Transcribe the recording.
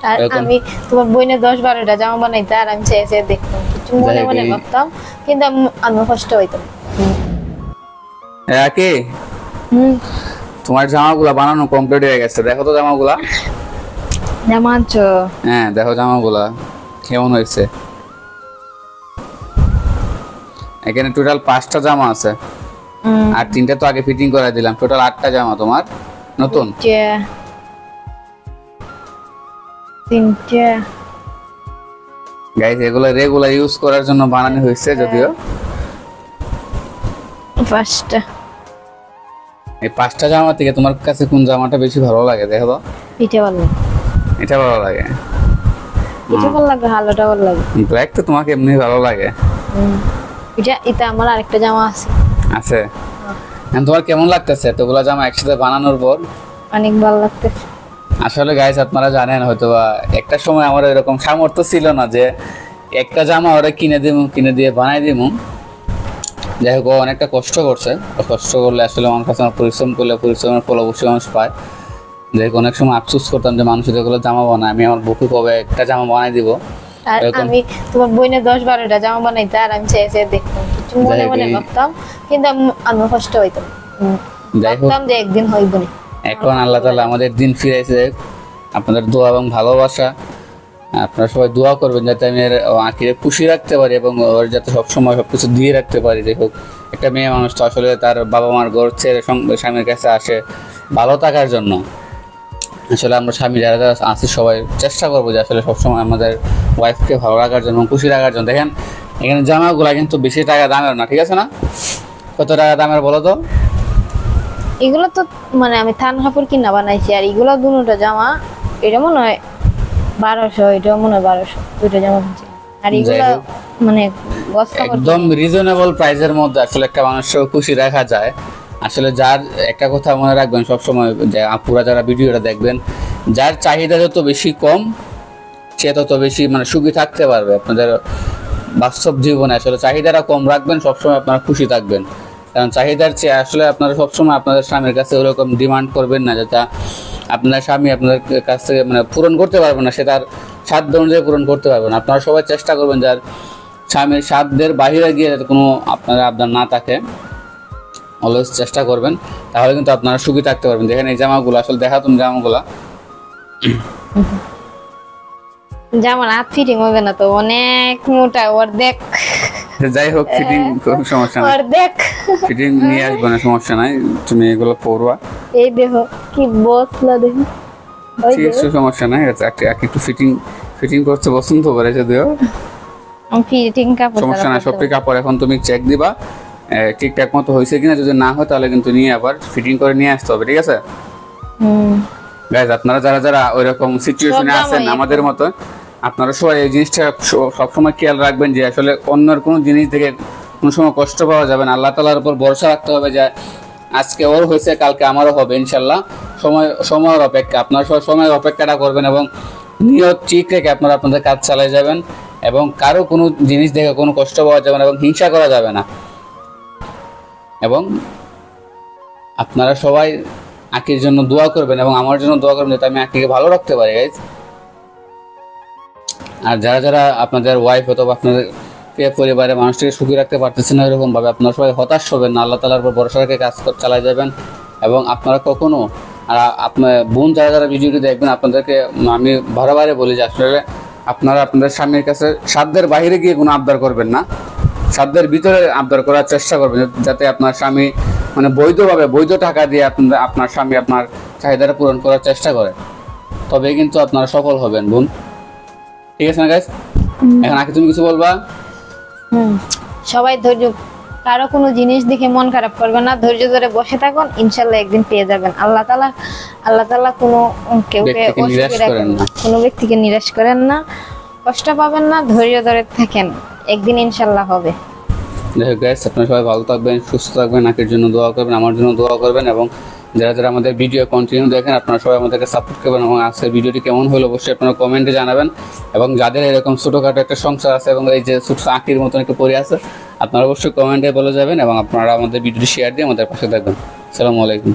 আর আমি তোমার বইনে 10-12টা জামা বানাইতে আর আমি চেয়ে চেয়ে দেখতাম, কিছু মনে মনে ভাবতাম, কিন্তু আমি কষ্ট হইতাম। কি তোমার জামাগুলা বানানো কমপ্লিট হয়ে গেছে, দেখো তো জামাগুলা। জামা আনছো? হ্যাঁ দেখো জামাগুলা কেমন হয়েছে। এখানে টোটাল 5টা জামা আছে, আর 3টা তো আগে ফিটিং করে দিলাম। টোটাল 8টা জামা তোমার নতুন। 3টা গাইস এগুলো রেগুলার ইউজ করার জন্য বানানো হয়েছে, যদিও 5টা। এই 5টা জামা থেকে তোমার কাছে কোন জামাটা বেশি ভালো লাগে দেখো তো। এটা ভালো লাগে। এটা ভালো লাগে? এটা ভালো লাগে, হালটা ভালো লাগে। ব্ল্যাক তো তোমাকে এমনি ভালো লাগে। এটা আমার আরেকটা জামা আছে। আছে? তোমার কেমন লাগতেছে এতগুলা জামা একসাথে বানানোর পর? অনেক ভালো লাগতেছে। আসলে গাইস আপনারা জানেন হয়তোবা একটা সময় আমার এরকম সামর্থ্য ছিল না যে একটা জামা ওরা কিনে দিয়ে বানাই দিব। যাই হোক অনেকটা কষ্ট করছে, কষ্ট করলে আসলে আমার কাছে পরিশ্রম করলে পরিশ্রমের ফল অবশ্যই মানুষ পায়। যাই হোক অনেক সময় আফসোস করতাম যে মানুষ যেগুলো জামা বানায়, আমি আমার বুকে কবে একটা জামা বানাই দিব। আর আমি তোমার বইনে 10-12টা জামা বানাইতে আর আমি চেয়ে চেয়ে দেখতাম, কিছু মনে মনে ভাবতাম, কিন্তু আমি কষ্ট হইতাম। ভাবতাম যে একদিন হইব না। এখন আল্লাহ তাআলা আমাদের দিন ফিরাইছে। আপনাদের দোয়া এবং ভালোবাসা, আপনারা সবাই দোয়া করবেন যাতে আমি আঁকিরে খুশি রাখতে পারি এবং ওর যাতে সবসময় সবকিছু দিয়ে রাখতে পারি। যাই হোক একটা মেয়ে মানুষ তো আসলে তার বাবা মার ঘর ছেড়ে স্বামীর কাছে আসে ভালো থাকার জন্য। আসলে আমরা স্বামী যারা যারা আছি সবাই চেষ্টা করবো যে আসলে সবসময় আমাদের ওয়াইফকে ভালো রাখার জন্য খুশি রাখার জন্য। দেখেন এখানে জামাগুলা কিন্তু বেশি টাকা দামের না, ঠিক আছে না? কত টাকা দামের বলো তো? এগুলো তো মানে আমি থান কাপড় কিনা বানাইছি, আর এগুলো দুটোটা জামা, এটা মনে হয় 1200, এটা মনে হয় 1200, দুটো জামা কিনছি। আর এগুলো মানে একদম রিজনেবল প্রাইসের মধ্যে আসলে একটা মানুষকে খুশি রাখা যায়। আসলে যার একটা কথা মনে রাখবেন সবসময়, যে আপুরা যারা ভিডিওটা দেখবেন, যার চাহিদা যত বেশি কম সে তত বেশি মানে সুখী থাকতে পারবে। আপনাদের বাস্তব জীবনে আসলে চাহিদাটা কম রাখবেন, সবসময় আপনারা খুশি থাকবেন। কারণ চাহিদার চেয়ে আসলে আপনারা সবসময় আপনাদের স্বামীর কাছে ওরকম ডিমান্ড করবেন না যেটা আপনার স্বামী আপনাদের কাছ থেকে মানে পূরণ করতে পারবে না, সে তার সাধ্য অনুযায়ী পূরণ করতে পারবেন। আপনারা সবাই চেষ্টা করবেন যার স্বামীর সাধ্যের বাইরে গিয়ে যাতে কোনো আপনারা আবদার না থাকে, অলওয়েজ চেষ্টা করবেন, তাহলে কিন্তু আপনারা সুখী থাকতে পারবেন। দেখেন এই জামাগুলো আসলে দেখা তুমি জামাগুলা জামা হাত ফিটিং হবে না তো, অনেক মোটা অর্ধেক। যাই হোক ফিটিং কোনো সমস্যা নাই, অর্ধেক ফিটিং নিয়ে আসবে না, সমস্যা নাই, তুমি এগুলো পরবা। এই দেখো কি বসলা, দেখো ঠিক আছে সমস্যা নাই। একটু ফিটিং করতে পছন্দ করে যদিও ফিটিং কাপড় সমস্যা নাই, সবটি কাপড় এখন তুমি চেক দিবা ঠিকঠাক মতো হয়েছে কিনা। যদি না হয় তাহলে কিন্তু নিয়ে আবার ফিটিং করে নিয়ে আসতে হবে, ঠিক আছে? গাইজ আপনারা যারা যারা ওইরকম সিচুয়েশনে আছেন আমাদের মতো, আপনারা সবাই এই জিনিসটা সবসময় খেয়াল রাখবেন যে আসলে অন্যের কোনো জিনিস থেকে কোনো সময় কষ্ট পাওয়া যাবে না। আল্লাহ তাআলার উপর ভরসা রাখতে হবে যে আজকে ওর হয়েছে কালকে আমারও হবে ইনশাল্লাহ। সময়ের অপেক্ষা, আপনারা সবাই সময়ের অপেক্ষাটা করবেন এবং নিয়ত ঠিক রেখে আপনারা আপনাদের কাজ চালিয়ে যাবেন এবং কারো কোনো জিনিস দেখে কোনো কষ্ট পাওয়া যাবে না এবং হিংসা করা যাবে না। এবং আপনারা সবাই আঁকির জন্য দোয়া করবেন এবং আমার জন্য দোয়া করবেন যাতে আমি আঁকিকে ভালো রাখতে পারি গাইজ। আর যারা যারা আপনাদের ওয়াইফ অথবা আপনাদের পরিবারের মানুষটিকে সুখী রাখতে পারতেছেন না এরকম ভাবে, আপনারা সবাই হতাশ হবেন না, আল্লাহ তাআলার উপর ভরসা রেখে কাজ চালাই যাবেন। এবং আপনারা কখনো আর আপনার বোন যারা যারা ভিডিওটি দেখবেন আপনাদেরকে আমি বারে বলি যে আসলে আপনারা আপনাদের স্বামীর কাছে সাধ্যের বাইরে গিয়ে কোনো আবদার করবেন না, সাধ্যের ভিতরে আবদার করার চেষ্টা করবেন যাতে আপনার স্বামী মানে বৈধভাবে বৈধ টাকা দিয়ে আপনার স্বামী আপনার চাহিদাটা পূরণ করার চেষ্টা করে, তবে কিন্তু আপনারা সফল হবেন বোন, ঠিক আছে না গাইস? এখন আগে তুমি কিছু বলবা? সবাই ধৈর্য, কারো কোনো জিনিস দেখে মন খারাপ করবেন না, ধৈর্য ধরে বসে থাকুন, ইনশাআল্লাহ একদিন পেয়ে যাবেন। আল্লাহ তাআলা কোনো কোনো ব্যক্তিকে নিরাশ করেন না, কষ্ট পাবেন না, ধৈর্য ধরে থাকেন, একদিন ইনশাআল্লাহ হবে। দেখো গাইস আপনারা সবাই ভালো থাকবেন, সুস্থ থাকবেন, আঁকির জন্য দোয়া করবেন, আমার জন্য দোয়া করবেন এবং যারা যারা আমাদের ভিডিও কন্টিনিউ দেখেন আপনারা সবাই আমাদেরকে সাপোর্ট করবেন এবং আজকের ভিডিওটি কেমন হলো অবশ্যই আপনারা কমেন্টে জানাবেন। এবং যাদের এরকম ছোটোখাটো একটা সংসার আছে এবং এই যে ছোট আঁকির মতন একটা পড়ে আছে আপনারা অবশ্যই কমেন্টে বলে যাবেন এবং আপনারা আমাদের ভিডিওটি শেয়ার দিয়ে আমাদের পাশে থাকবেন। আসসালামু আলাইকুম।